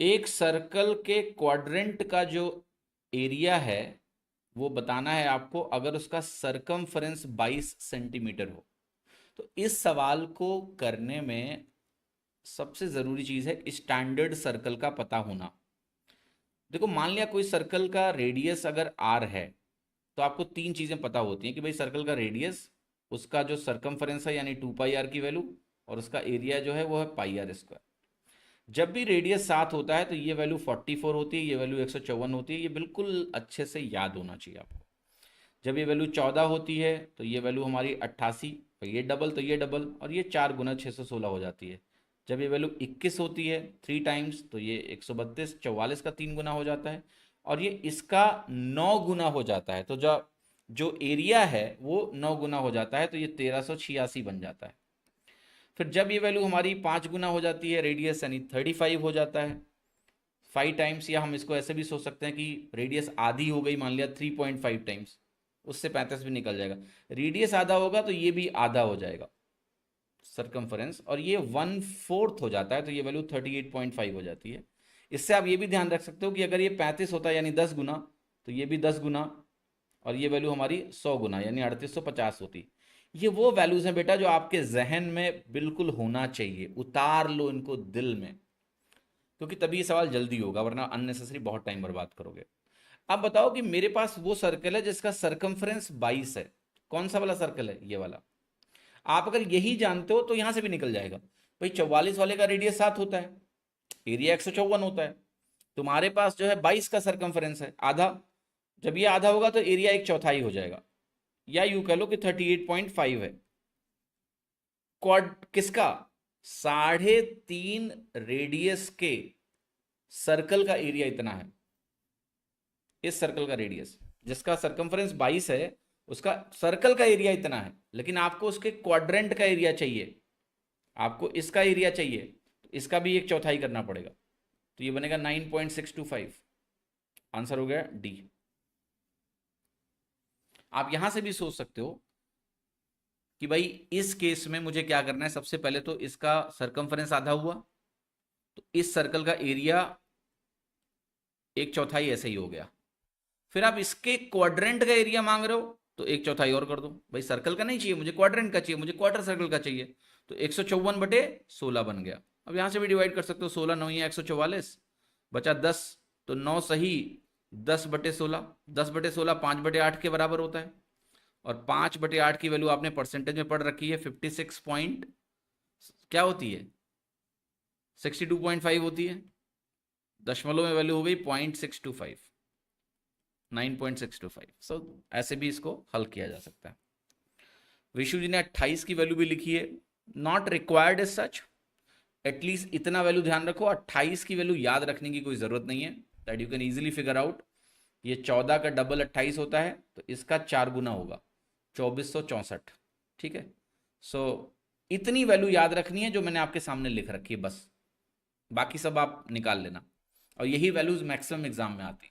एक सर्कल के क्वाड्रेंट का जो एरिया है वो बताना है आपको, अगर उसका सरकमफ्रेंस 22 सेंटीमीटर हो। तो इस सवाल को करने में सबसे ज़रूरी चीज़ है स्टैंडर्ड सर्कल का पता होना। देखो, मान लिया कोई सर्कल का रेडियस अगर आर है, तो आपको तीन चीज़ें पता होती हैं कि भाई सर्कल का रेडियस, उसका जो सरकमफ्रेंस है यानी 2 पाई आर की वैल्यू, और उसका एरिया जो है वो है पाई आर स्क्वायर। जब भी रेडियस 7 होता है तो ये वैल्यू 44 होती है, ये वैल्यू 154 होती है, ये बिल्कुल अच्छे से याद होना चाहिए आपको। जब ये वैल्यू 14 होती है तो ये वैल्यू हमारी 88, तो ये डबल तो ये डबल, और ये 4 गुना 616 हो जाती है। जब ये वैल्यू 21 होती है 3 टाइम्स, तो ये 132, 44 का 3 गुना हो जाता है, और ये इसका 9 गुना हो जाता है। तो जब जो एरिया है वो 9 गुना हो जाता है, तो ये 1386 बन जाता है। फिर जब ये वैल्यू हमारी 5 गुना हो जाती है रेडियस, यानी 35 हो जाता है 5 टाइम्स, या हम इसको ऐसे भी सोच सकते हैं कि रेडियस आधी हो गई, मान लिया 3.5 टाइम्स, उससे 35 भी निकल जाएगा। रेडियस आधा होगा तो ये भी आधा हो जाएगा सरकमफरेंस, और ये 1/4 हो जाता है, तो ये वैल्यू 38.5 हो जाती है। इससे आप ये भी ध्यान रख सकते हो कि अगर ये 35 होता है यानी 10 गुना, तो ये भी 10 गुना, और ये वैल्यू हमारी 100 गुना यानी 3850 होती। ये वो वैल्यूज हैं बेटा जो आपके जहन में बिल्कुल होना चाहिए, उतार लो इनको दिल में, क्योंकि तभी ये सवाल जल्दी होगा, वरना अननेसेसरी बहुत टाइम बर्बाद करोगे। अब बताओ कि मेरे पास वो सर्कल है जिसका सरकमफ्रेंस 22 है। कौन सा वाला सर्कल है? ये वाला। आप अगर यही जानते हो तो यहां से भी निकल जाएगा। भाई 44 वाले का रेडियस 7 होता है, एरिया 154 होता है, तुम्हारे पास जो है 22 का सरकमफ्रेंस है आधा। जब ये आधा होगा तो एरिया 1/4 हो जाएगा, या यूं कह लो कि 38.5 है। क्वाड किसका? 3.5 रेडियस के सर्कल का एरिया इतना है। इस सर्कल का रेडियस जिसका सरकमफ्रेंस 22 है, उसका सर्कल का एरिया इतना है, लेकिन आपको उसके क्वाड्रेंट का एरिया चाहिए, आपको इसका एरिया चाहिए, तो इसका भी 1/4 करना पड़ेगा, तो ये बनेगा 9.625। आंसर हो गया डी। आप यहां से भी सोच सकते हो कि भाई इस केस में मुझे क्या करना है। सबसे पहले तो इसका सरकमफ्रेंस आधा हुआ, तो इस सर्कल का एरिया 1/4 ऐसे ही हो गया। फिर आप इसके क्वाड्रेंट का एरिया मांग रहे हो, तो 1/4 और कर दो। भाई सर्कल का नहीं चाहिए मुझे, क्वाड्रेंट का चाहिए, मुझे क्वार्टर सर्कल का चाहिए, तो 154/16 बन गया। अब यहां से भी डिवाइड कर सकते हो, 16 9 या 144, बचा 10, तो 9 सही 10/16, 10/16 5/8 के बराबर होता है, और 5/8 की वैल्यू आपने परसेंटेज में पढ़ रखी है, 56 पॉइंट क्या होती है, 62.5 होती है। दशमलव में वैल्यू हो गई 0.625, 9.625। सो ऐसे भी इसको हल किया जा सकता है। विशु जी ने 28 की वैल्यू भी लिखी है, not required as such. At least इतना वैल्यू ध्यान रखो, 28 की वैल्यू याद रखने की कोई जरूरत नहीं है, that you can easily figure out. ये 14 का डबल 28 होता है, तो इसका 4 गुना होगा 2464। ठीक है, सो इतनी वैल्यू याद रखनी है जो मैंने आपके सामने लिख रखी है बस, बाकी सब आप निकाल लेना, और यही वैल्यूज मैक्सिमम एग्जाम में आती है।